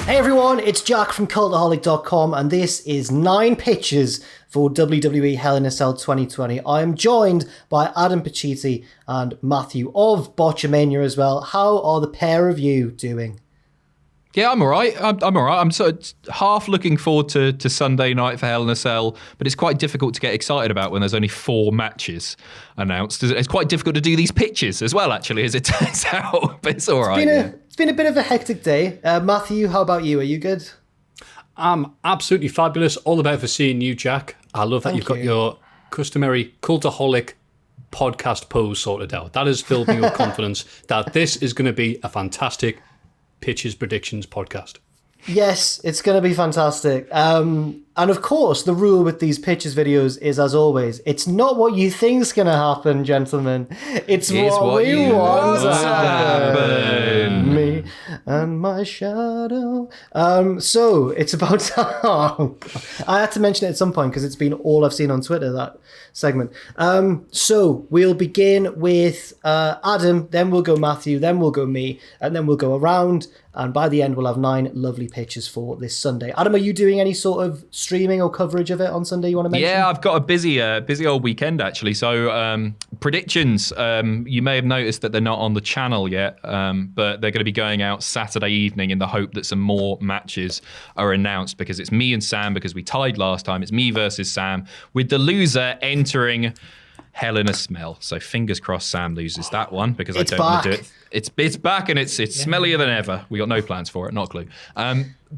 Hey everyone, it's Jack from Cultaholic.com, and this is 9 pitches for WWE Hell in a Cell 2020. I am joined by Adam Pacitti and Maffew of Botchamania as well. How are the pair of you doing? Yeah, I'm all right. I'm all right. I'm sort of half looking forward to Sunday night for Hell in a Cell, but it's quite difficult to get excited about when there's only 4 matches announced. It's quite difficult to do these pitches as well, actually, as it turns out, but it's all right. It's been a bit of a hectic day. Maffew, how about you? Are you good? I'm absolutely fabulous. All the better for seeing you, Jack. I love that you've got your customary Cultaholic podcast pose sorted out. That has filled me with confidence that this is going to be a fantastic Pitches Predictions podcast. Yes, it's going to be fantastic. And of course, the rule with these pitches videos is, as always, it's not what you think's going to happen, gentlemen. It's what we want to happen. Me and my shadow. So it's about time. I had to mention it at some point because it's been all I've seen on Twitter, that segment. So we'll begin with Adam, then we'll go Maffew, then we'll go me, and then we'll go around. And by the end, we'll have 9 lovely pitches for this Sunday. Adam, are you doing any sort of streaming or coverage of it on Sunday you want to mention? Yeah, I've got a busy old weekend, actually. So predictions, you may have noticed that they're not on the channel yet, but they're going to be going out Saturday evening in the hope that some more matches are announced, because it's me and Sam, because we tied last time. It's me versus Sam, with the loser entering Hell in a Smell. So fingers crossed Sam loses that one, because I don't want to do it. It's back, and it's smellier than ever. We got no plans for it, not a clue.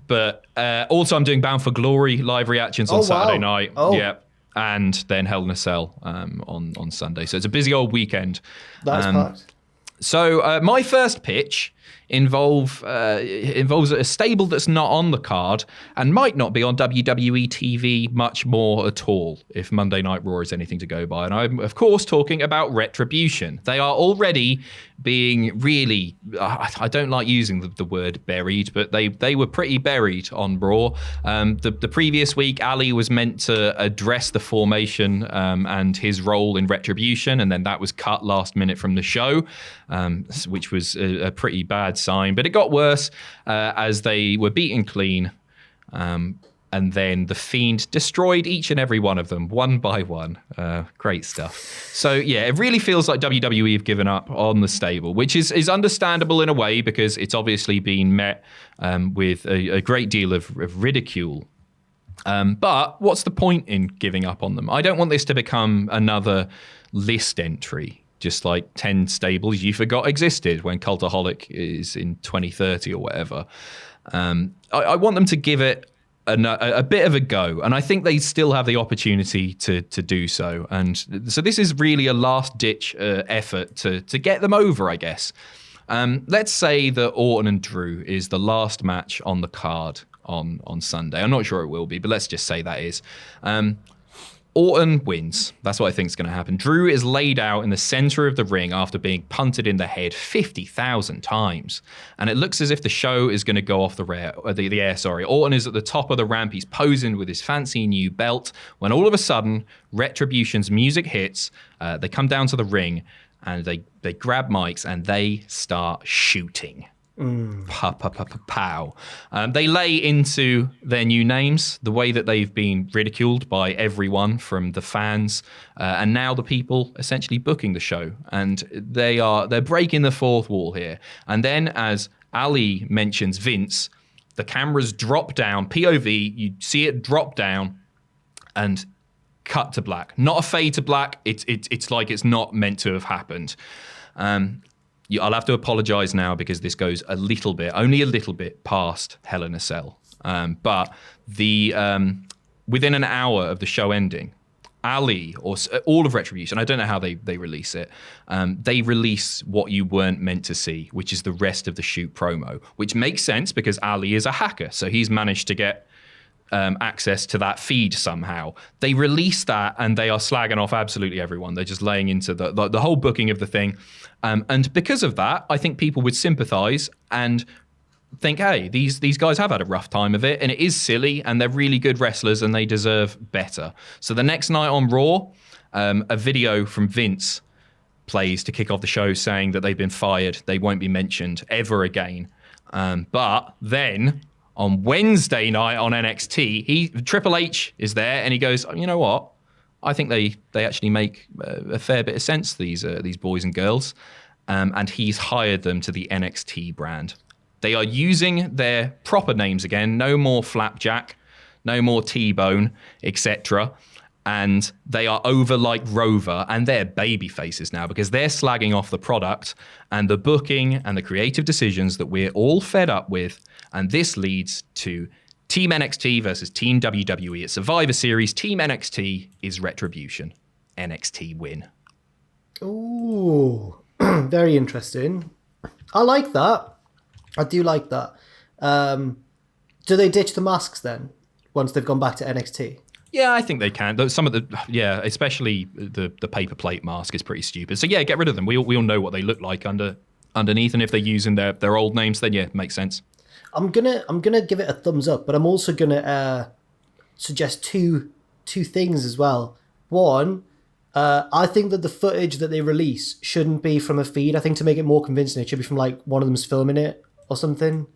But also I'm doing Bound for Glory live reactions on Saturday night. Oh. Yeah. And then Hell in a Cell on Sunday. So it's a busy old weekend. That's packed. So my first pitch involves a stable that's not on the card and might not be on WWE TV much more at all, if Monday Night Raw is anything to go by. And I'm, of course, talking about Retribution. They are already being really, I don't like using the word buried, but they were pretty buried on Raw. The previous week, Ali was meant to address the formation and his role in Retribution, and then that was cut last minute from the show, which was a pretty bad sign. But it got worse as they were beaten clean. And then The Fiend destroyed each and every one of them, one by one. Great stuff. So, yeah, it really feels like WWE have given up on the stable, which is understandable in a way, because it's obviously been met with a great deal of ridicule. But what's the point in giving up on them? I don't want this to become another list entry, just like 10 stables you forgot existed when Cultaholic is in 2030 or whatever. I want them to give it a bit of a go, and I think they still have the opportunity to do so. And so this is really a last-ditch effort to get them over, I guess. Let's say that Orton and Drew is the last match on the card on Sunday. I'm not sure it will be, but let's just say that is. Orton wins. That's what I think is going to happen. Drew is laid out in the center of the ring after being punted in the head 50,000 times. And it looks as if the show is going to go off the air. Orton is at the top of the ramp. He's posing with his fancy new belt, when all of a sudden, Retribution's music hits. They come down to the ring, and they grab mics, and they start shooting. Pow. They lay into their new names, the way that they've been ridiculed by everyone from the fans and now the people essentially booking the show. And they're breaking the fourth wall here. And then, as Ali mentions Vince, the cameras drop down, POV, you see it drop down and cut to black. Not a fade to black. It's like it's not meant to have happened. I'll have to apologise now, because this goes only a little bit past Hell in a Cell. But within an hour of the show ending, Ali, or all of Retribution, I don't know how they release it, they release what you weren't meant to see, which is the rest of the shoot promo, which makes sense because Ali is a hacker, so he's managed to get access to that feed somehow. They release that, and they are slagging off absolutely everyone. They're just laying into the whole booking of the thing. And because of that, I think people would sympathise and think, hey, these guys have had a rough time of it, and it is silly, and they're really good wrestlers, and they deserve better. So the next night on Raw, a video from Vince plays to kick off the show saying that they've been fired. They won't be mentioned ever again. But then on Wednesday night on NXT, Triple H is there, and he goes, you know what? I think they actually make a fair bit of sense, these boys and girls. And he's hired them to the NXT brand. They are using their proper names again. No more Flapjack, no more T-Bone, etc. And they are over like Rover, and they're baby faces now because they're slagging off the product and the booking and the creative decisions that we're all fed up with. And this leads to Team NXT versus Team WWE at Survivor Series. Team NXT is Retribution. NXT win. Ooh, very interesting. I like that. I do like that. Do they ditch the masks then once they've gone back to NXT? Yeah, I think they can. Some of especially the paper plate mask is pretty stupid. So yeah, get rid of them. We all know what they look like underneath, and if they're using their old names, then yeah, it makes sense. I'm gonna give it a thumbs up, but I'm also gonna suggest two things as well. One, I think that the footage that they release shouldn't be from a feed. I think to make it more convincing, it should be from like one of them's filming it or something.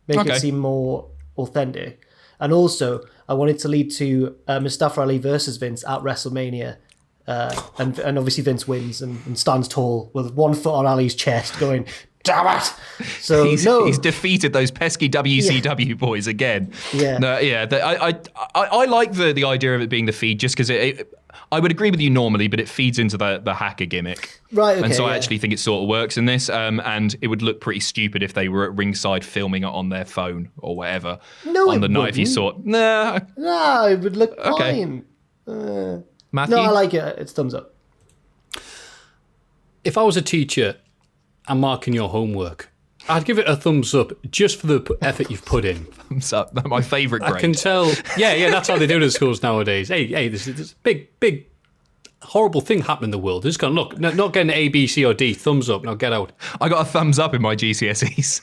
Make it seem more authentic. And also, I want it to lead to Mustafa Ali versus Vince at WrestleMania. And obviously Vince wins and stands tall with one foot on Ali's chest going, damn it! So he's defeated those pesky WCW boys again. Yeah. No, yeah. I like the idea of it being the feed just because I would agree with you normally, but it feeds into the hacker gimmick. Right, okay. And so I actually think it sort of works in this. And it would look pretty stupid if they were at ringside filming it on their phone or whatever. No, on the night if you saw it. Nah. Nah, it would look fine. Matthew? No, I like it. It's thumbs up. If I was a teacher and marking your homework, I'd give it a thumbs up just for the effort you've put in. Thumbs up. My favourite grade. I can tell. Yeah, that's how they do it in schools nowadays. Hey, this big, horrible thing happening in the world. Just going, look, not getting A, B, C, or D. Thumbs up. Now get out. I got a thumbs up in my GCSEs.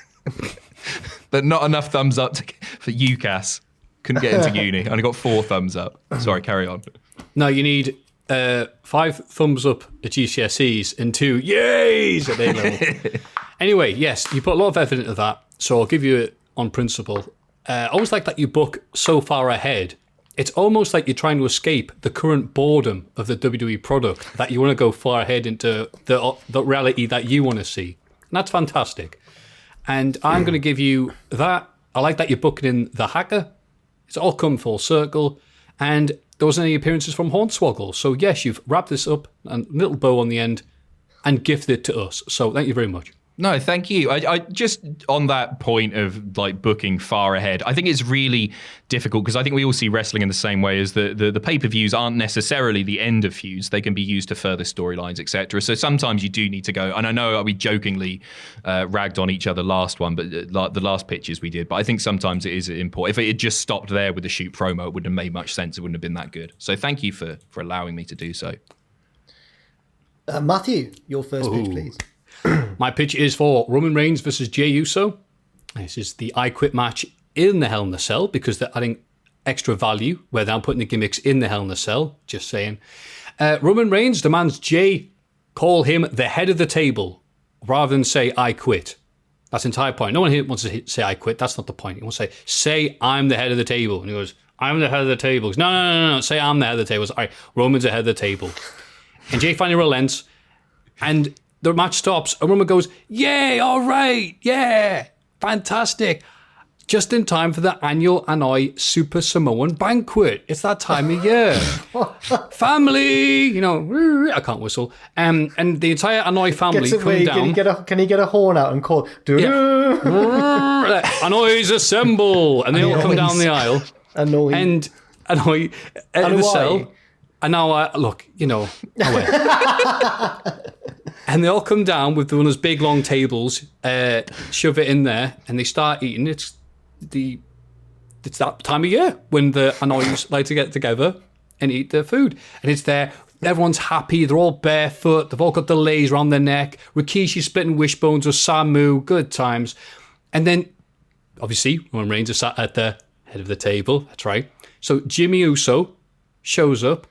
But not enough thumbs up for UCAS. Couldn't get into uni. I only got 4 thumbs up. Sorry, carry on. No, you need 5 thumbs up at GCSEs and 2 yays at A level. Anyway, yes, you put a lot of effort into that, so I'll give you it on principle. I always like that you book so far ahead. It's almost like you're trying to escape the current boredom of the WWE product, that you want to go far ahead into the reality that you want to see. And that's fantastic. And I'm going to give you that. I like that you're booking in the hacker. It's all come full circle. And there wasn't any appearances from Hornswoggle. So yes, you've wrapped this up, and a little bow on the end, and gifted it to us. So thank you very much. No, thank you. I just on that point of like booking far ahead, I think it's really difficult because I think we all see wrestling in the same way as the pay-per-views aren't necessarily the end of feuds. They can be used to further storylines, etc. So sometimes you do need to go, and I know we jokingly ragged on each other last one, but the last pitches we did, but I think sometimes it is important. If it had just stopped there with the shoot promo, it wouldn't have made much sense. It wouldn't have been that good. So thank you for allowing me to do so. Matthew, your first pitch, please. My pitch is for Roman Reigns versus Jey Uso. This is the I Quit match in the Hell in a Cell because they're adding extra value where they're putting the gimmicks in the Hell in a Cell. Just saying. Roman Reigns demands Jey call him the head of the table rather than say I quit. That's the entire point. No one here wants to say I quit. That's not the point. He wants to say I'm the head of the table. And he goes, I'm the head of the table. He goes, no. Say I'm the head of the table. All right, Roman's the head of the table. And Jey finally relents. And the match stops, and Roman goes, yay, all right, yeah, fantastic. Just in time for the annual Hanoi Super Samoan Banquet. It's that time of year. Family, I can't whistle. And the entire Hanoi family come down. Can he get a horn out and call? Yeah. Hanoi's assemble. And they all come down the aisle. Hanoi. And Hanoi in the cell. And now, look, and they all come down with one of those big long tables, shove it in there, and they start eating. It's that time of year when the Hanois like to get together and eat their food. And it's there. Everyone's happy. They're all barefoot. They've all got the leis around their neck. Rikishi splitting wishbones with Samu. Good times. And then, obviously, Roman Reigns is sat at the head of the table. That's right. So Jimmy Uso shows up.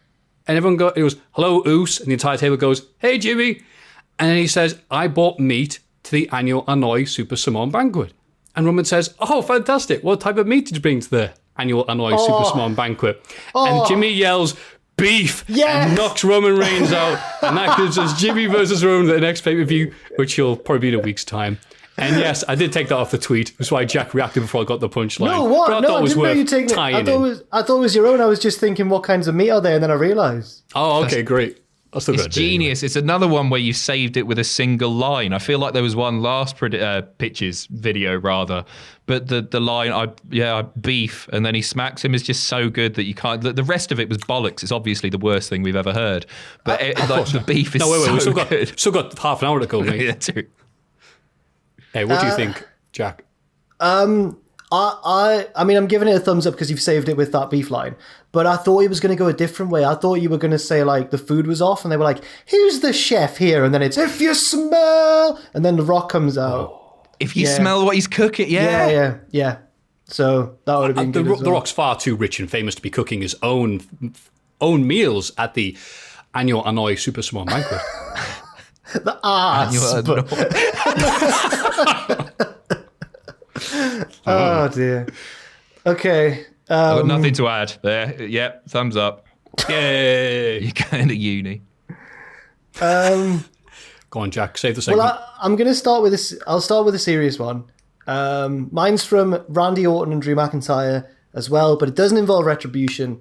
And everyone goes, hello, Oos. And the entire table goes, hey, Jimmy. And then he says, I bought meat to the annual Hanoi Super Samoan Banquet. And Roman says, "Oh, fantastic. What type of meat did you bring to the annual Annoy Super Small Banquet?" And Jimmy yells, "Beef!" and knocks Roman Reigns out. And that gives us Jimmy versus Roman at the next pay-per-view, which will probably be in a week's time. And yes, I did take that off the tweet. That's why Jack reacted before I got the punchline. No, what? But I thought it was worth tying I thought it was your own. I was just thinking, what kinds of meat are there? And then I realised. Oh, okay, great. It's genius. It's another one where you saved it with a single line. I feel like there was one last pitches video rather, but the line I beef and then he smacks him is just so good that you can't. The rest of it was bollocks. It's obviously the worst thing we've ever heard. But the beef is so good. We've still got half an hour to go, mate. Yeah, too. Hey, what do you think, Jack? I mean, I'm giving it a thumbs up because you've saved it with that beef line. But I thought he was going to go a different way. I thought you were going to say, like, the food was off, and they were like, "Who's the chef here?" And then it's, "If you smell," and then The Rock comes out. If you smell what he's cooking, yeah. So that would have been good as well. The Rock's far too rich and famous to be cooking his own meals at the annual Annoy Super Small Banquet. The ass. Oh dear. Okay. I've got nothing to add there. Yep, thumbs up. Yay! You're going to uni. Go on, Jack. Save the segment. Well, I'm going to start with this. I'll start with a serious one. Mine's from Randy Orton and Drew McIntyre as well, but it doesn't involve retribution.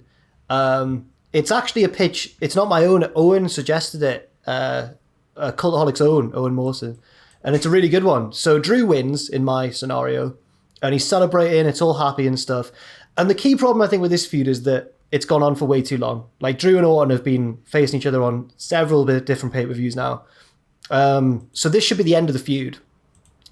It's actually a pitch. It's not my own. Owen suggested it. Cultaholic's own, Owen Morrison. And it's a really good one. So Drew wins in my scenario, and he's celebrating. It's all happy and stuff. And the key problem, I think, with this feud is that it's gone on for way too long. Like, Drew and Orton have been facing each other on several different pay-per-views now. So this should be the end of the feud.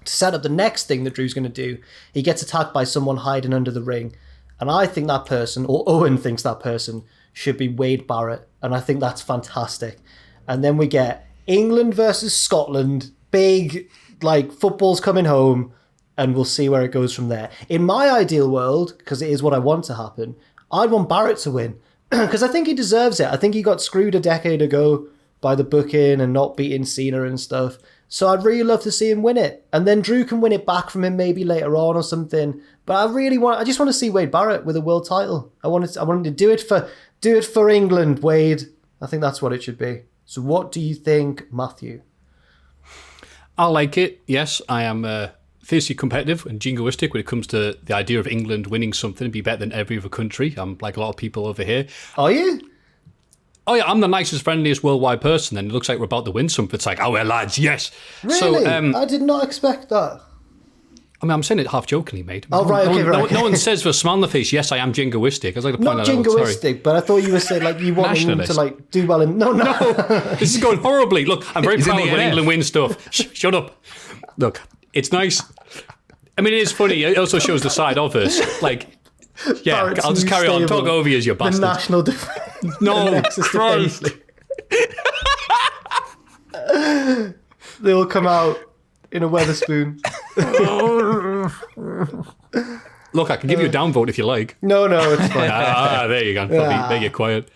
To set up the next thing that Drew's going to do, he gets attacked by someone hiding under the ring. And I think that person, or Owen thinks that person, should be Wade Barrett. And I think that's fantastic. And then we get England versus Scotland. Big, like, football's coming home. And we'll see where it goes from there. In my ideal world, because it is what I want to happen, I'd want Barrett to win. Because I think he deserves it. I think he got screwed a decade ago by the booking and not beating Cena and stuff. So I'd really love to see him win it. And then Drew can win it back from him maybe later on or something. But I just want to see Wade Barrett with a world title. I want him to do it for England, Wade. I think that's what it should be. So what do you think, Maffew? I like it. Yes, I am fiercely competitive and jingoistic when it comes to the idea of England winning something and be better than every other country. I'm like a lot of people over here. Are you? Oh yeah, I'm the nicest, friendliest worldwide person, and it looks like we're about to win something. It's like, oh well, lads, yes. Really? So, I did not expect that. I mean, I'm saying it half jokingly, mate. Oh, right, okay, right. No one says with a smile on the face, yes, I am jingoistic. I was like to point not that jingoistic, out. But I thought you were saying, like, you want him to, like, do well in... No. This is going horribly. Look, I'm very proud when England wins stuff. Shut up. Look, it's nice. I mean, it is funny. It also shows the side of us. Like, yeah, Barrett's I'll just carry on. Talk over you as your bastard. The national defence. No, Christ. They all come out in a Weatherspoon. Look, I can give you a downvote if you like. No, it's fine. There you go. Make it quiet.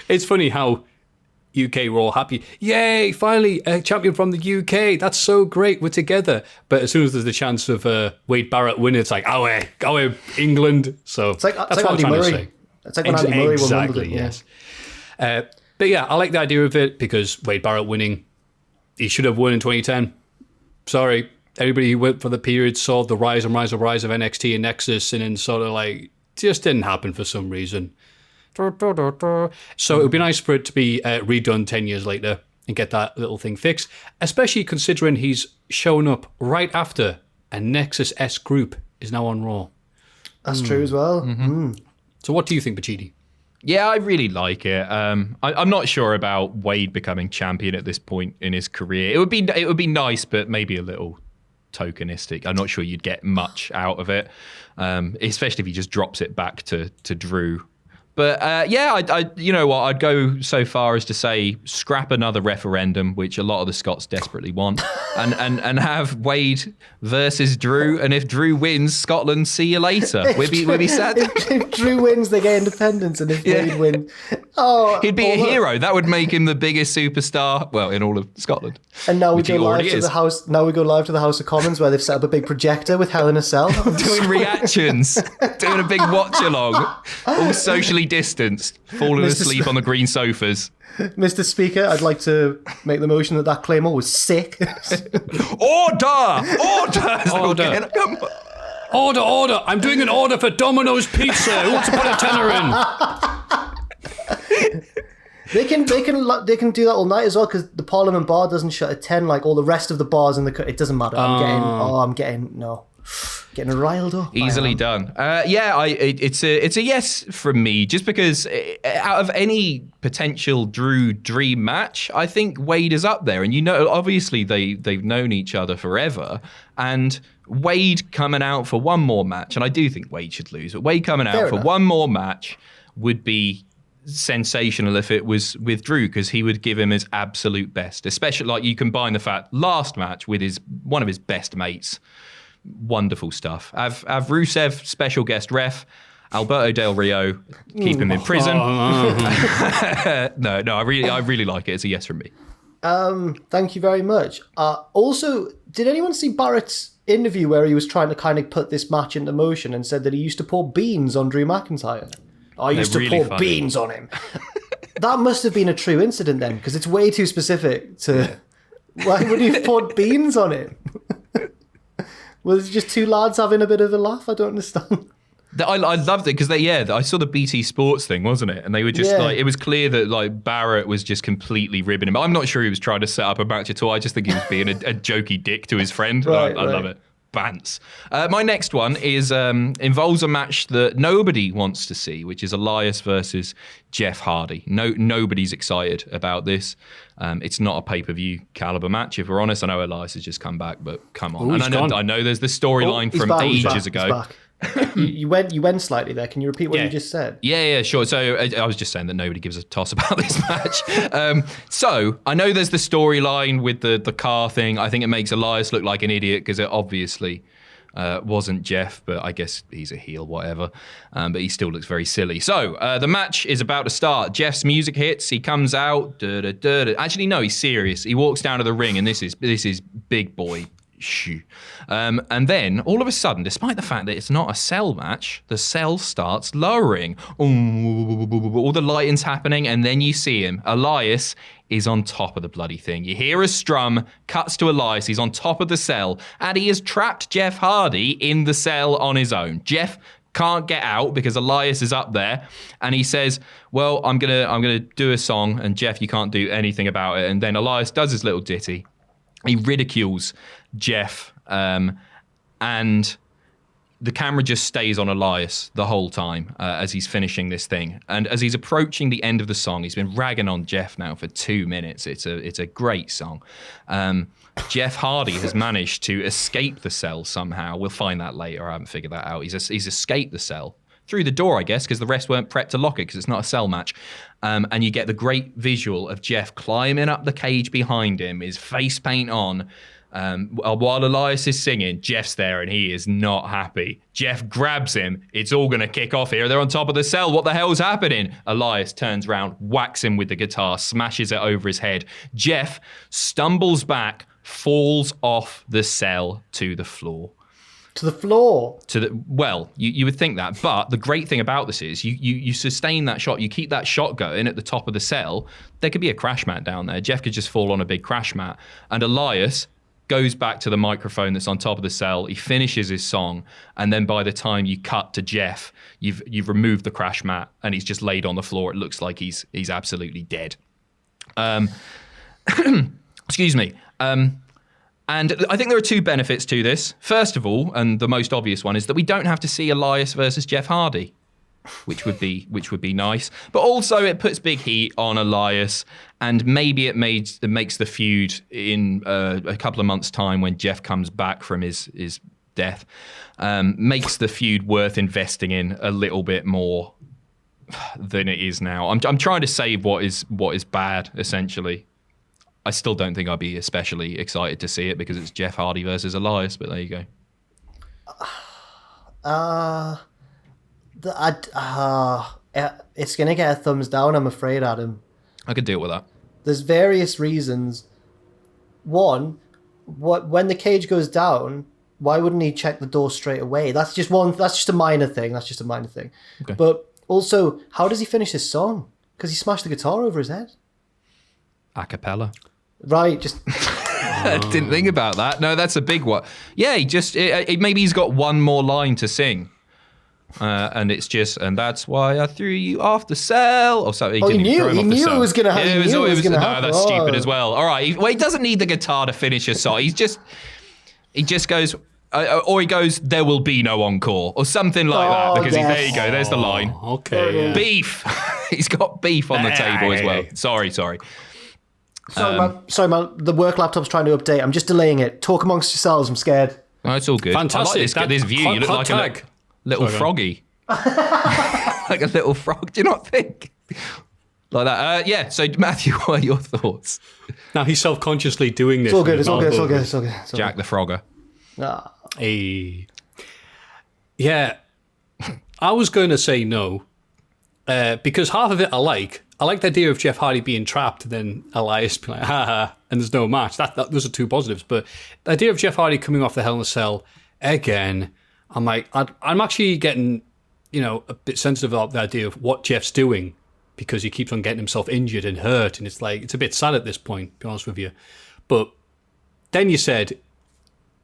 It's funny how UK were all happy. Yay, finally, a champion from the UK. That's so great. We're together. But as soon as there's the chance of Wade Barrett winning, it's like, oh, England. So it's like what I'm trying to say. It's like when Andy Murray won Wimbledon. Yes. But yeah, I like the idea of it because Wade Barrett winning, he should have won in 2010. Sorry. Everybody who went for the period saw the rise of NXT and Nexus, and then sort of like, just didn't happen for some reason. So it would be nice for it to be redone 10 years later and get that little thing fixed, especially considering he's shown up right after a Nexus-S group is now on Raw. That's true as well. Mm-hmm. So what do you think, Pacitti? Yeah, I really like it. I'm not sure about Wade becoming champion at this point in his career. It would be nice, but maybe a little tokenistic. I'm not sure you'd get much out of it, especially if he just drops it back to Drew. But yeah, I you know what? I'd go so far as to say scrap another referendum, which a lot of the Scots desperately want, and have Wade versus Drew. And if Drew wins, Scotland, see you later. We'll be sad. If Drew wins, they get independence, and if Wade wins, he'd be a hero. That would make him the biggest superstar, well, in all of Scotland. And now we go live to the House. Now we go live to the House of Commons, where they've set up a big projector with Hell in a Cell, doing reactions, doing a big watch along, all socially distanced, falling asleep on the green sofas. Mr. Speaker, I'd like to make the motion that Claymore was sick. Order! I'm doing an order for Domino's Pizza. Who wants to put a tenner in? They can do that all night as well, because the Parliament bar doesn't shut at 10 like all the rest of the bars in the. It doesn't matter. I'm getting riled up. Easily done. It's a yes from me, just because out of any potential Drew dream match, I think Wade is up there. And obviously they've known each other forever, and Wade coming out for one more match, and I do think Wade should lose, but Wade coming out for one more match would be sensational if it was with Drew, because he would give him his absolute best, especially like you combine the fact last match with one of his best mates. Wonderful stuff. Have Rusev special guest ref, Alberto Del Rio, keep him in prison. No, I really like it. It's a yes from me. Thank you very much. Also, did anyone see Barrett's interview where he was trying to kind of put this match into motion and said that he used to pour beans on Drew McIntyre? I used to pour beans on him. That must have been a true incident then, because it's way too specific to... Why would he have poured beans on him? Was it just two lads having a bit of a laugh? I don't understand. I loved it because I saw the BT Sports thing, wasn't it? And they were just like, it was clear that like Barrett was just completely ribbing him. I'm not sure he was trying to set up a match at all. I just think he was being a jokey dick to his friend. I love it. Bants. My next one is involves a match that nobody wants to see, which is Elias versus Jeff Hardy. Nobody's excited about this. It's not a pay-per-view caliber match, if we're honest. I know Elias has just come back, but come on. I know there's the storyline from ages ago. You went slightly there. Can you repeat what you just said? Yeah, sure. So I was just saying that nobody gives a toss about this match. So I know there's the storyline with the car thing. I think it makes Elias look like an idiot because it obviously wasn't Jeff, but I guess he's a heel, whatever. But he still looks very silly. So the match is about to start. Jeff's music hits. He comes out. Actually, no, he's serious. He walks down to the ring, and this is big boy. And then all of a sudden, despite the fact that it's not a cell match, the cell starts lowering. All the lighting's happening, and then you see him. Elias is on top of the bloody thing. You hear a strum, cuts to Elias. He's on top of the cell, and he has trapped Jeff Hardy in the cell on his own. Jeff can't get out because Elias is up there, and he says, well, I'm gonna do a song, and Jeff, you can't do anything about it. And then Elias does his little ditty. He ridicules Jeff, and the camera just stays on Elias the whole time as he's finishing this thing. And as he's approaching the end of the song, he's been ragging on Jeff now for 2 minutes. It's a great song. Jeff Hardy has managed to escape the cell somehow. We'll find that later. I haven't figured that out. He's escaped the cell through the door, I guess, because the rest weren't prepped to lock it because it's not a cell match. And you get the great visual of Jeff climbing up the cage behind him, his face paint on. While Elias is singing, Jeff's there and he is not happy. Jeff grabs him. It's all going to kick off here. They're on top of the cell. What the hell's happening? Elias turns around, whacks him with the guitar, smashes it over his head. Jeff stumbles back, falls off the cell to the floor. To the floor. You would think that, but the great thing about this is you sustain that shot, you keep that shot going at the top of the cell. There could be a crash mat down there. Jeff could just fall on a big crash mat, and Elias goes back to the microphone that's on top of the cell. He finishes his song, and then by the time you cut to Jeff, you've removed the crash mat, and he's just laid on the floor. It looks like he's absolutely dead. Excuse me. And I think there are two benefits to this. First of all, and the most obvious one, is that we don't have to see Elias versus Jeff Hardy, which would be nice. But also it puts big heat on Elias, and maybe it makes the feud in a couple of months' time when Jeff comes back from his death, makes the feud worth investing in a little bit more than it is now. I'm trying to save what is bad, essentially. I still don't think I'd be especially excited to see it because it's Jeff Hardy versus Elias, but there you go. It's going to get a thumbs down, I'm afraid, Adam. I could deal with that. There's various reasons. One, when the cage goes down, why wouldn't he check the door straight away? That's just a minor thing. Okay. But also, how does he finish his song? Because he smashed the guitar over his head. A cappella. Right, just... I didn't think about that. No, that's a big one. Yeah, maybe he's got one more line to sing. And it's just, and that's why I threw you off the cell. Or something. He knew it was going to happen. No, that's stupid as well. All right, he doesn't need the guitar to finish a song. He just goes, or he goes, there will be no encore, or something like that. Because there you go, there's the line. Okay. Yeah. Beef. He's got beef on the table as well. Sorry. Sorry, man. The work laptop's trying to update. I'm just delaying it. Talk amongst yourselves. I'm scared. No, it's all good. Fantastic. I like this view. You look like a little froggy. Like a little frog. Do you not think? Like that. Yeah. So, Maffew, what are your thoughts? Now he's self-consciously doing this. It's all good. Jack the Frogger. Hey. Yeah. I was going to say no. Because half of it I like. I like the idea of Jeff Hardy being trapped and then Elias being like, ha, and there's no match. Those are two positives. But the idea of Jeff Hardy coming off the Hell in a Cell again, I'm like, I'm actually getting, a bit sensitive about the idea of what Jeff's doing because he keeps on getting himself injured and hurt. And it's like, it's a bit sad at this point, to be honest with you. But then you said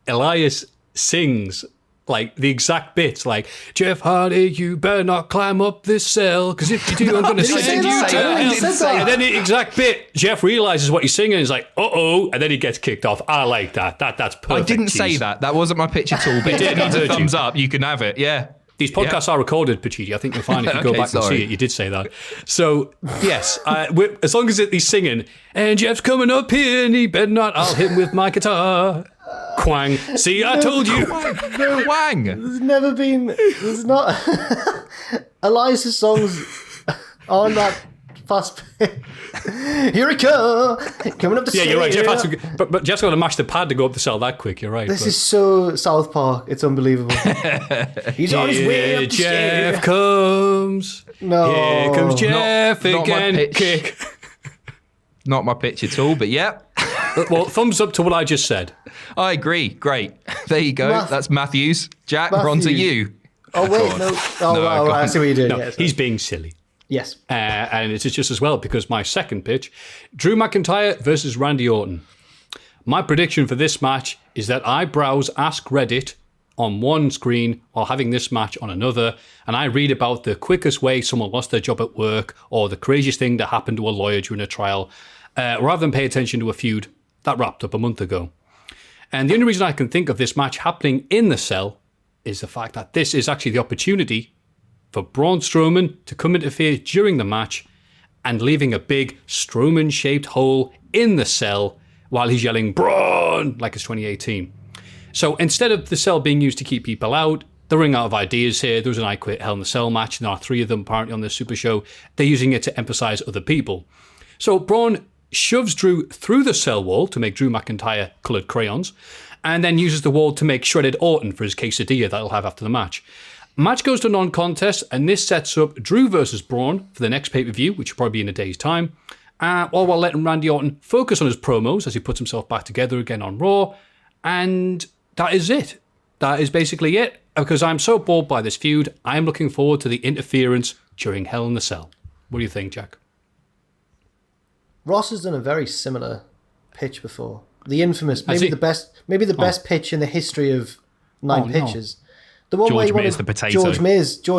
Elias sings like the exact bits, like, Jeff Hardy, you better not climb up this cell, because if you do, I'm going to send you to hell. And then the exact bit, Jeff realizes what he's singing, and he's like, uh-oh, and then he gets kicked off. I like that. That's perfect. I didn't say that. That wasn't my pitch at all. But if it needs a thumbs up, you can have it. Yeah. These podcasts are recorded, Pacitti. I think you'll find if you go back and see it, you did say that. So, yes, as long as he's singing, and Jeff's coming up here, and he better not, I'll hit him with my guitar. Quang. See, I told you. Quang. There's not. Elias' songs aren't that fast. Here it comes. Coming up the stairs. Yeah, you're right. Jeff has to, but Jeff's got to mash the pad to go up the cell that quick. You're right. This is so South Park. It's unbelievable. He's on his way up the stairs. Jeff comes. No. Here comes Jeff again. Kick. Not my pitch at all, but yeah. Well, thumbs up to what I just said. I agree. Great. There you go. That's Maffew's. Jack, we're on to you. Oh, wait, no. Oh, I see what you're doing. No, he's being silly. Yes. And it's just as well because my second pitch, Drew McIntyre versus Randy Orton. My prediction for this match is that I browse Ask Reddit on one screen while having this match on another, and I read about the quickest way someone lost their job at work or the craziest thing that happened to a lawyer during a trial, rather than pay attention to a feud that wrapped up a month ago. And the only reason I can think of this match happening in the cell is the fact that this is actually the opportunity for Braun Strowman to come interfere during the match and leaving a big Strowman-shaped hole in the cell while he's yelling, Braun, like it's 2018. So instead of the cell being used to keep people out, they're running out of ideas here. There was an I Quit Hell in a Cell match, and there are 3 of them apparently on this Super Show. They're using it to emphasize other people. So Braun shoves Drew through the cell wall to make Drew McIntyre coloured crayons, and then uses the wall to make shredded Orton for his quesadilla that he'll have after the match. Match goes to non-contest, and this sets up Drew versus Braun for the next pay-per-view, which will probably be in a day's time, while letting Randy Orton focus on his promos as he puts himself back together again on Raw, and that is it. That is basically it, because I'm so bored by this feud, I'm looking forward to the interference during Hell in the Cell. What do you think, Jack? Ross has done a very similar pitch before. The infamous, maybe the best pitch in the history of 9 pitches. The one where he wanted George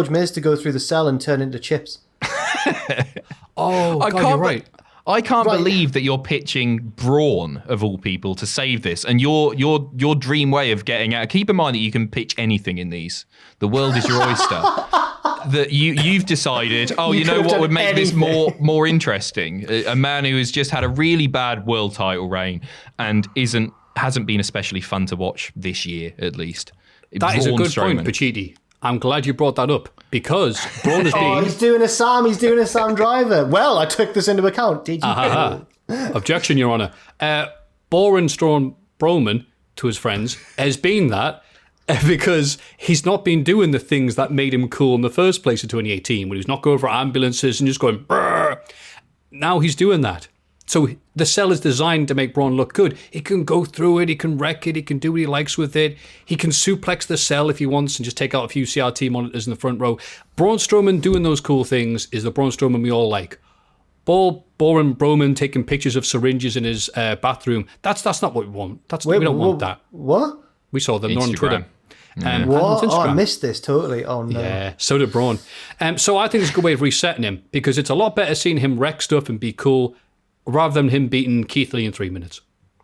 Miz to go through the cell and turn into chips. You're right. I can't believe that you're pitching Braun, of all people, to save this. And your dream way of getting out. Keep in mind that you can pitch anything in these. The world is your oyster. That you've decided, you know what would make this more interesting? A man who has just had a really bad world title reign and hasn't been especially fun to watch this year, at least. That is a good point, Pacitti. I'm glad you brought that up because Braun is being... He's doing a Sam Driver. Well, I took this into account. Did you? Objection, Your Honour. Boring Strong Broman, to his friends, has been that because he's not been doing the things that made him cool in the first place in 2018, when he was not going for ambulances and just going, brrr. Now he's doing that. So the cell is designed to make Braun look good. He can go through it, he can wreck it, he can do what he likes with it. He can suplex the cell if he wants and just take out a few CRT monitors in the front row. Braun Strowman doing those cool things is the Braun Strowman we all like. Boring Broman taking pictures of syringes in his bathroom. That's not what we want. We don't want that. What? We saw them on Twitter. What? Oh, I missed this totally. Oh, no. Yeah, so did Braun. So I think it's a good way of resetting him because it's a lot better seeing him wreck stuff and be cool rather than him beating Keith Lee in 3 minutes.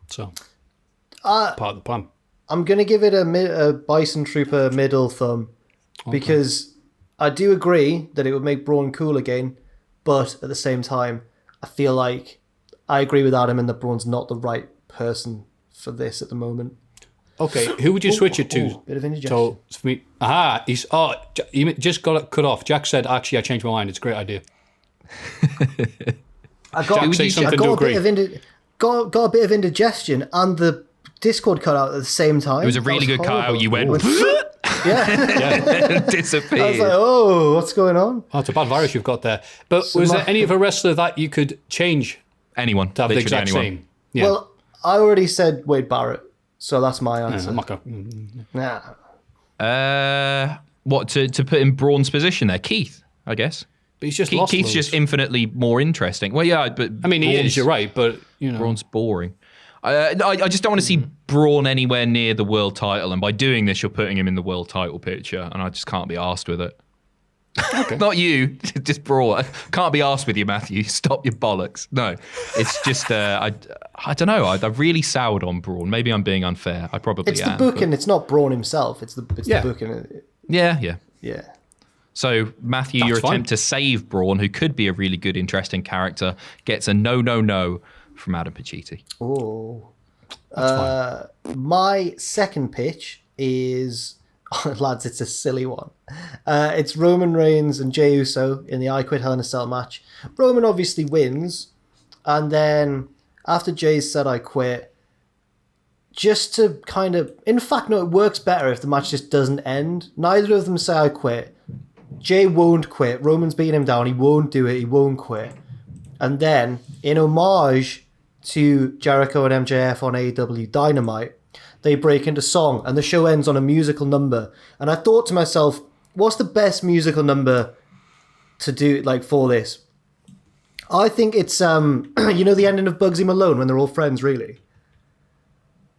So, part of the plan. I'm going to give it a Bison Trooper middle thumb because I do agree that it would make Braun cool again, but at the same time, I feel like I agree with Adam and that Braun's not the right person for this at the moment. Okay, who would you switch it to? Bit of indigestion. So for me, you just got it cut off. Jack said, "Actually, I changed my mind. It's a great idea." I got a bit of indigestion, and the Discord cut out at the same time. It was a really good cut out. You went, Yeah. disappeared. I was like, "Oh, what's going on?" Oh, it's a bad virus you've got there. But was there any other wrestler that you could change Anyone to have the literally exact anyone. same? Yeah. Well, I already said Wade Barrett, so that's my answer. I'm not gonna- What to put in Braun's position there? Keith, I guess. But he's just Keith's lost just loads. infinitely more interesting. Well, yeah, but I mean, he Braun's- is. You're right, but you know, Braun's boring. I just don't want to see Braun anywhere near the world title, and by doing this, you're putting him in the world title picture, and I just can't be arsed with it. Okay. Not you, just Braun. Can't be arsed with you, Maffew. Stop your bollocks. No, it's just I don't know. I've really soured on Braun. Maybe I'm being unfair. I probably It's am. the booking. It's not Braun himself. It's the Yeah. booking. Yeah. Yeah. So, Maffew, your fine. attempt to save Braun, who could be a really good, interesting character, gets a no from Adam Pacitti. Oh. My second pitch is... Oh, lads, it's a silly one. It's Roman Reigns and Jey Uso in the I Quit Hell in a Cell match. Roman obviously wins, and then after Jey's said I quit, just to kind of... In fact, no, it works better if the match just doesn't end. Neither of them say I quit. Jey won't quit. Roman's beating him down. He won't do it. He won't quit. And then, in homage to Jericho and MJF on AEW Dynamite, they break into song, and the show ends on a musical number. And I thought to myself, what's the best musical number to do for this? I think it's the ending of Bugsy Malone when they're all friends, really.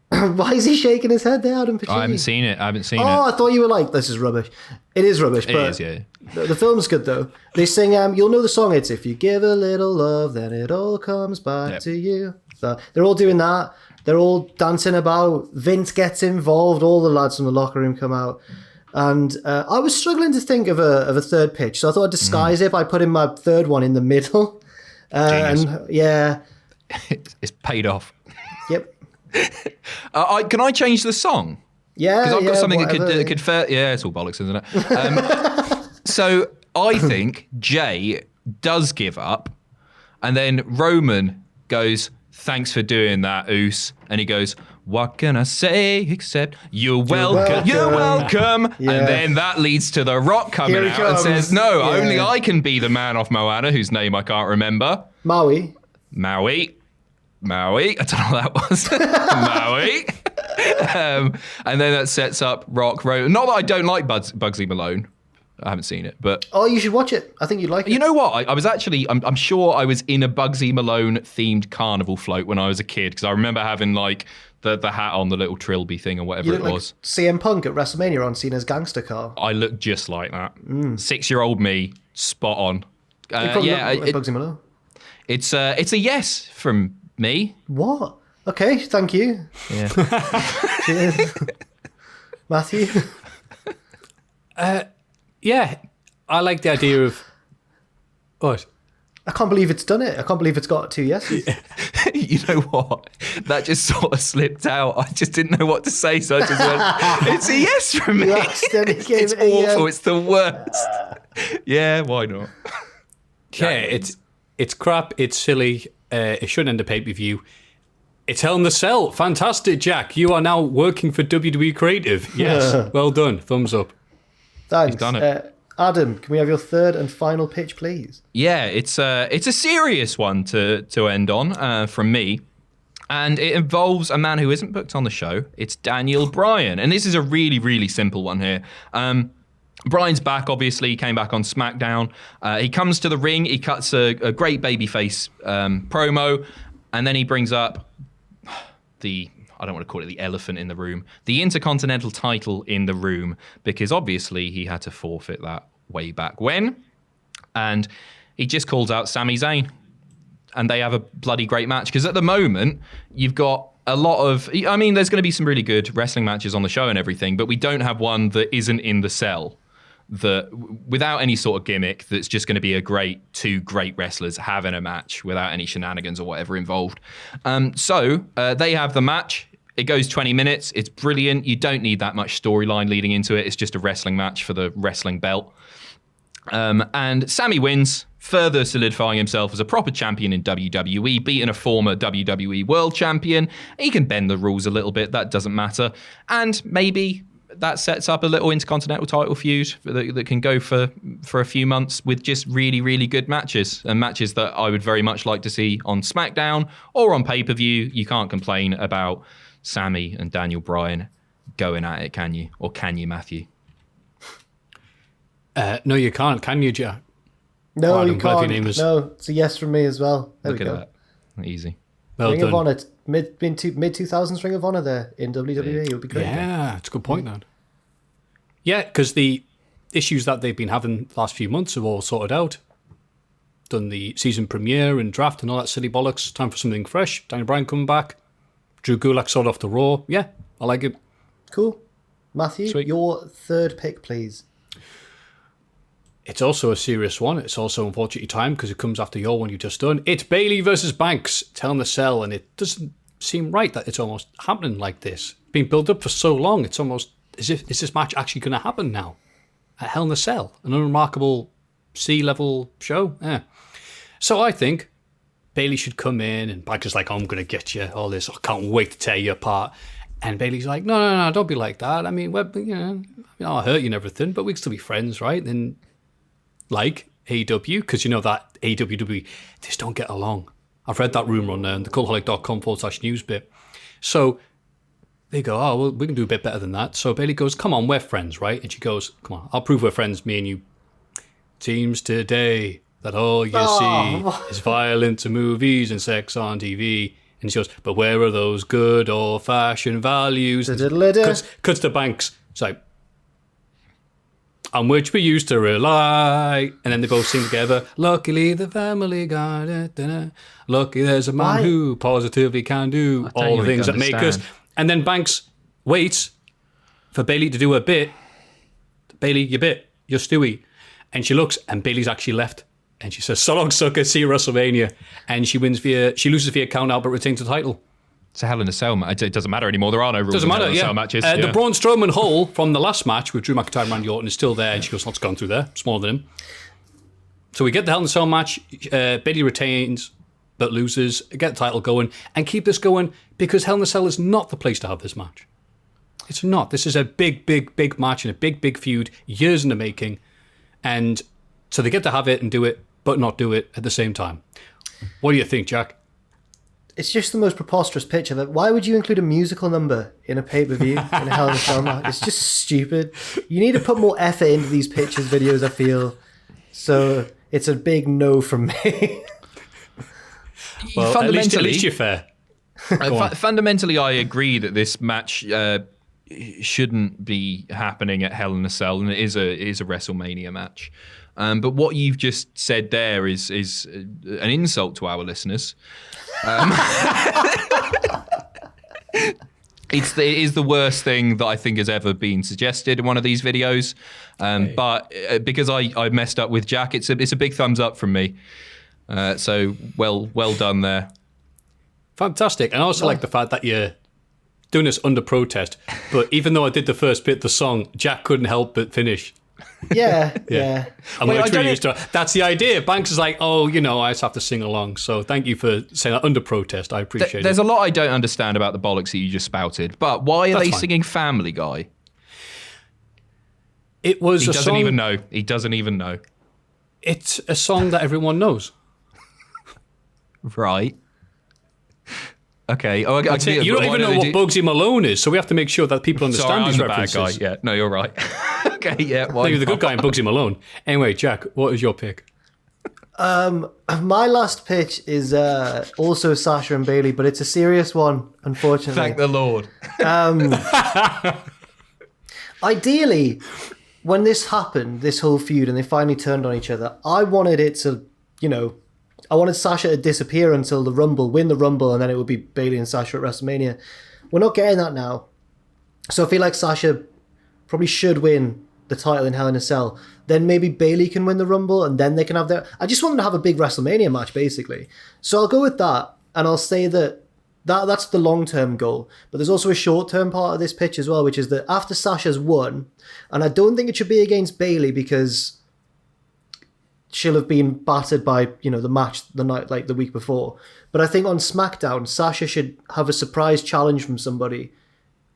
Why is he shaking his head there, Adam Pacitti? I haven't seen it. Oh, I thought you were like, this is rubbish. It is rubbish, but It is, yeah. the film's good, though. They sing, you'll know the song, it's If You Give a Little Love, Then It All Comes Back to You. So they're all doing that. They're all dancing about. Vince gets involved. All the lads from the locker room come out. And I was struggling to think of a third pitch, so I thought I'd disguise it by putting my third one in the middle. And yeah. It's paid off. Yep. Can I change the song? Yeah, because I've got something whatever. that could yeah, it's all bollocks, isn't it? So I think Jey does give up, and then Roman goes, "Thanks for doing that, Oos," and he goes, "What can I say except you're welcome, you're welcome." Yeah. And then that leads to The Rock coming Here he out and comes. says, "No, Yeah. only I can be the man off Moana, whose name I can't remember. Maui. Maui, I don't know what that was. Maui. And then that sets up Rock Road. Not that I don't like Bugsy Malone. I haven't seen it, but... Oh, you should watch it. I think you'd like it. You know what? I was actually... I'm sure I was in a Bugsy Malone-themed carnival float when I was a kid, because I remember having, the hat on, the little trilby thing or whatever You it look was. like CM Punk at WrestleMania on Cena's gangster car. I looked just like that. 6-year-old me, spot on. You probably look like Bugsy Malone. It's a yes from me. What? Okay, thank you. Yeah. Cheers. Matthew? yeah, I like the idea of what? I can't believe it's done it. I can't believe it's got 2 yeses. you know what? That just sort of slipped out. I just didn't know what to say, so I just went, it's a yes from me. It's awful. It's the worst. Yeah, why not? Yeah, it's crap. It's silly. It shouldn't end a pay-per-view. It's Hell in a Cell. Fantastic, Jack. You are now working for WWE Creative. Yes, well done. Thumbs up. Thanks. He's done it. Adam, can we have your third and final pitch, please? Yeah, it's a serious one to end on from me. And it involves a man who isn't booked on the show. It's Daniel Bryan. And this is a really, really simple one here. Bryan's back, obviously. He came back on SmackDown. He comes to the ring. He cuts a great babyface promo. And then he brings up I don't want to call it the elephant in the room, the Intercontinental title in the room, because obviously he had to forfeit that way back when. And he just calls out Sami Zayn. And they have a bloody great match. Because at the moment, you've got a lot of... I mean, there's going to be some really good wrestling matches on the show and everything, but we don't have one that isn't in the cell. That without any sort of gimmick, that's just going to be two great wrestlers having a match without any shenanigans or whatever involved. So they have the match. It goes 20 minutes. It's brilliant. You don't need that much storyline leading into it. It's just a wrestling match for the wrestling belt. And Sami wins, further solidifying himself as a proper champion in WWE, beating a former WWE World Champion. He can bend the rules a little bit. That doesn't matter. And maybe that sets up a little Intercontinental title feud that can go for a few months with just really, really good matches, and matches that I would very much like to see on SmackDown or on pay-per-view. You can't complain about Sami and Daniel Bryan going at it, can you? Or can you, Maffew? No, you can't. Can you, Jack? No, you can't. No, it's a yes from me as well. Look at that. Easy. Well Ring done. of Honor, mid 2000s Ring of Honor there in WWE. It would be great. Yeah, it's a good point, then. Yeah, because the issues that they've been having the last few months have all sorted out. Done the season premiere and draft and all that silly bollocks. Time for something fresh. Daniel Bryan coming back. Drew Gulak sold off the Raw. Yeah, I like it. Cool. Maffew, Sweet. your third pick, please. It's also a serious one. It's also unfortunately timed because it comes after your one you just done. It's Bayley versus Banks, Hell in a Cell, and it doesn't seem right that it's almost happening like this. Been built up for so long, it's almost as if, is this match actually going to happen now? At Hell in a Cell, an unremarkable C-level show? Yeah. So I think Bayley should come in, and Banks is like, I'm going to get you, all this, I can't wait to tear you apart. And Bayley's like, no, don't be like that. I mean, I'll hurt you and everything, but we can still be friends, right? And like AEW, because you know that AEW just don't get along. I've read that rumour on the cultaholic.com/news bit. So they go, oh, well, we can do a bit better than that. So Bayley goes, come on, we're friends, right? And she goes, come on, I'll prove we're friends, me and you. Seems today that all you see is violence in movies and sex on TV. And she goes, but where are those good old-fashioned values? Cuts to Banks. It's like, on which we used to rely. And then they both sing together, luckily the family got it. Lucky there's a man who positively can do all the things that make us. And then Banks waits for Bayley to do her bit. Bayley, your bit, you're Stewie. And she looks, and Bayley's actually left. And she says, so long, sucker, see you WrestleMania. And she loses via count out, but retains the title. It's a Hell in a Cell match. It doesn't matter anymore. There are no rules. Doesn't matter, Cell matches. The Braun Strowman hole from the last match with Drew McIntyre and Randy Orton is still there. And she goes, let's go through there. Smaller than him. So we get the Hell in a Cell match. Bayley retains, but loses. Get the title going. And keep this going, because Hell in a Cell is not the place to have this match. It's not. This is a big, big, big match and a big, big feud. Years in the making. And so they get to have it and do it, but not do it at the same time. What do you think, Jack? It's just the most preposterous pitch of it. Why would you include a musical number in a pay-per-view in a Hell in a Cell match? It's just stupid. You need to put more effort into these pitches videos, I feel. So it's a big no from me. Well, fundamentally, at least you're fair. Fundamentally, I agree that this match shouldn't be happening at Hell in a Cell, and it is a WrestleMania match. But what you've just said there is an insult to our listeners. It is the worst thing that I think has ever been suggested in one of these videos. But because I messed up with Jack, it's a big thumbs up from me. So well done there. Fantastic. And I also like the fact that you're doing this under protest. But even though I did the first bit of the song, Jack couldn't help but finish. Yeah. I'm really used to it. That's the idea. Banks is like, I just have to sing along. So thank you for saying that under protest. I appreciate it. There's a lot I don't understand about the bollocks that you just spouted. But why are they singing Family Guy? It was He a doesn't song. even know. He doesn't even know. It's a song that everyone knows. Right. Okay. You don't even know what Bugsy Malone is, so we have to make sure that people understand these references. Sorry, I'm the bad guy. Yeah, no, you're right. Okay, yeah. No, you're the good guy in Bugsy Malone. Anyway, Jack, what is your pick? My last pitch is also Sasha and Bayley, but it's a serious one, unfortunately. Thank the Lord. Ideally, when this happened, this whole feud, and they finally turned on each other, I wanted it to, I wanted Sasha to disappear until the Rumble, win the Rumble, and then it would be Bayley and Sasha at WrestleMania. We're not getting that now. So I feel like Sasha probably should win the title in Hell in a Cell. Then maybe Bayley can win the Rumble, and then they can have their... I just want them to have a big WrestleMania match, basically. So I'll go with that, and I'll say that's the long-term goal. But there's also a short-term part of this pitch as well, which is that after Sasha's won, and I don't think it should be against Bayley because she'll have been battered by, the match the night, like the week before. But I think on SmackDown, Sasha should have a surprise challenge from somebody.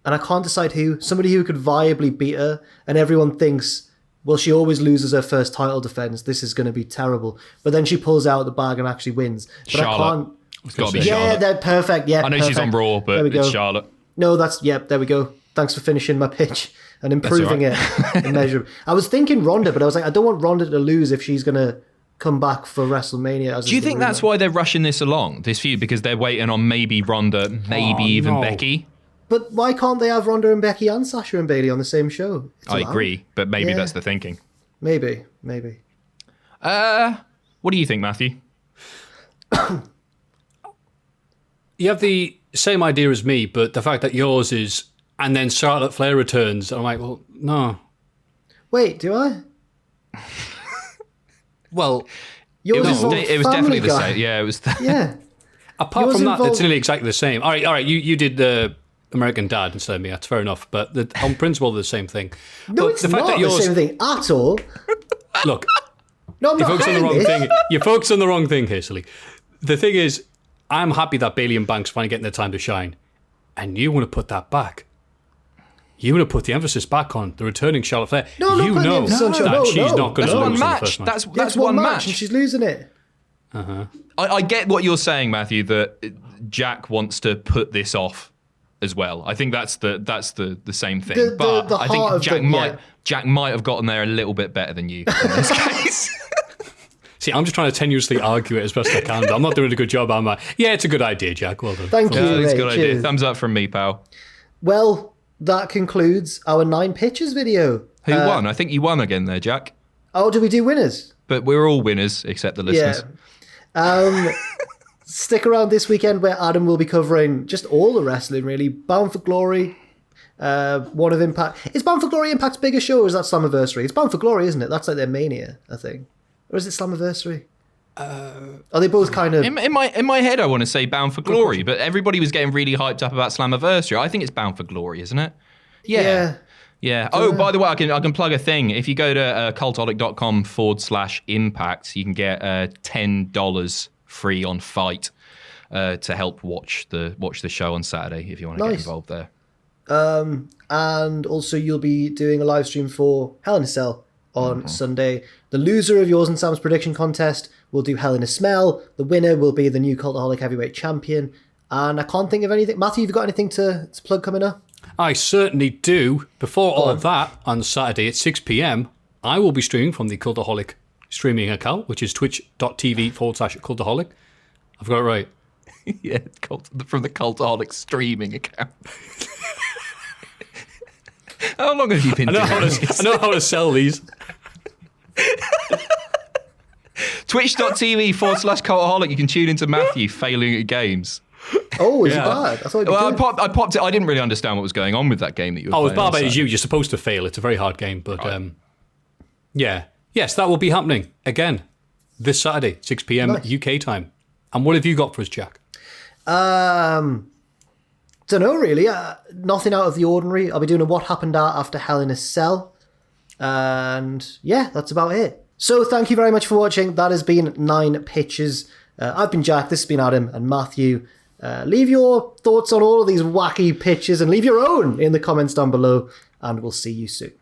And I can't decide who. Somebody who could viably beat her. And everyone thinks, well, she always loses her first title defense. This is going to be terrible. But then she pulls out the bag and actually wins. But Charlotte. I can't... It's got to be Yeah, Charlotte. they're perfect. Yeah, I know she's on Raw, but it's Charlotte. No, there we go. Thanks for finishing my pitch and improving it and measuring. I was thinking Ronda, but I was like, I don't want Ronda to lose if she's going to come back for WrestleMania. Do you think that's why they're rushing this along, this feud? Because they're waiting on maybe Ronda, maybe even Becky? But why can't they have Ronda and Becky and Sasha and Bayley on the same show? I agree, but maybe that's the thinking. Maybe. What do you think, Maffew? You have the same idea as me, but the fact that yours is, and then Charlotte Flair returns, I'm like, well, no. Wait, do I? Well, Yours it was definitely the same. Yeah, it was. Yeah. Apart Yours from that, involved... it's nearly exactly the same. All right. You did the American Dad instead of me. That's fair enough. But on principle, they're the same thing. No, but it's not the same thing at all. Look, no, I'm you not focus on the wrong this. thing. You focus on the wrong thing here, silly. The thing is, I'm happy that Bayley and Banks finally getting their time to shine, and you want to put that back. You want to put the emphasis back on the returning Charlotte Flair. No, you know that she's not going to lose one in the match. first match. That's one match, and she's losing it. I get what you're saying, Maffew, that Jack wants to put this off as well. I think that's the same thing. But I think Jack might have gotten there a little bit better than you in this case. See, I'm just trying to tenuously argue it as best I can, but I'm not doing a good job, am I? Yeah, it's a good idea, Jack. Well done. Thank you, It's a mate. good idea. Cheers. Thumbs up from me, pal. Well, that concludes our 9 pitches video. Who won? I think you won again there, Jack. Oh, did we do winners? But we're all winners except the listeners. Yeah. Stick around this weekend where Adam will be covering just all the wrestling, really. Bound for Glory, one of Impact. Is Bound for Glory Impact's biggest show, or is that Slammiversary? It's Bound for Glory, isn't it? That's like their Mania, I think. Or is it Slammiversary? Are they both kind of... In my head, I want to say Bound for Glory, but everybody was getting really hyped up about Slammiversary. I think it's Bound for Glory, isn't it? Yeah. Oh, by the way, I can plug a thing. If you go to cultaholic.com/impact, you can get $10 free on Fight to help watch the show on Saturday if you want to get involved there. And also you'll be doing a live stream for Hell in a Cell on Sunday. The loser of yours and Sam's prediction contest will do Hell in a Smell. The winner will be the new Cultaholic Heavyweight Champion. And I can't think of anything. Matthew, have you got anything to plug coming up? I certainly do. Before all of that, on Saturday at 6 p.m, I will be streaming from the Cultaholic streaming account, which is twitch.tv/Cultaholic. I've got it right. Yeah, from the Cultaholic streaming account. How long have you been doing this? I know how to sell these. Twitch.tv/Cultaholic. You can tune into Maffew failing at games. Oh, is it bad? I thought I popped it. I didn't really understand what was going on with that game that you were playing. As bad as you. You're supposed to fail. It's a very hard game. But yeah. Yes, that will be happening again this Saturday, 6 p.m. UK time. And what have you got for us, Jack? Don't know, really. Nothing out of the ordinary. I'll be doing a What Happened after Hell in a Cell. And yeah, that's about it. So thank you very much for watching. That has been 9 pitches. I've been Jack, this has been Adam and Maffew. Leave your thoughts on all of these wacky pitches and leave your own in the comments down below. And we'll see you soon.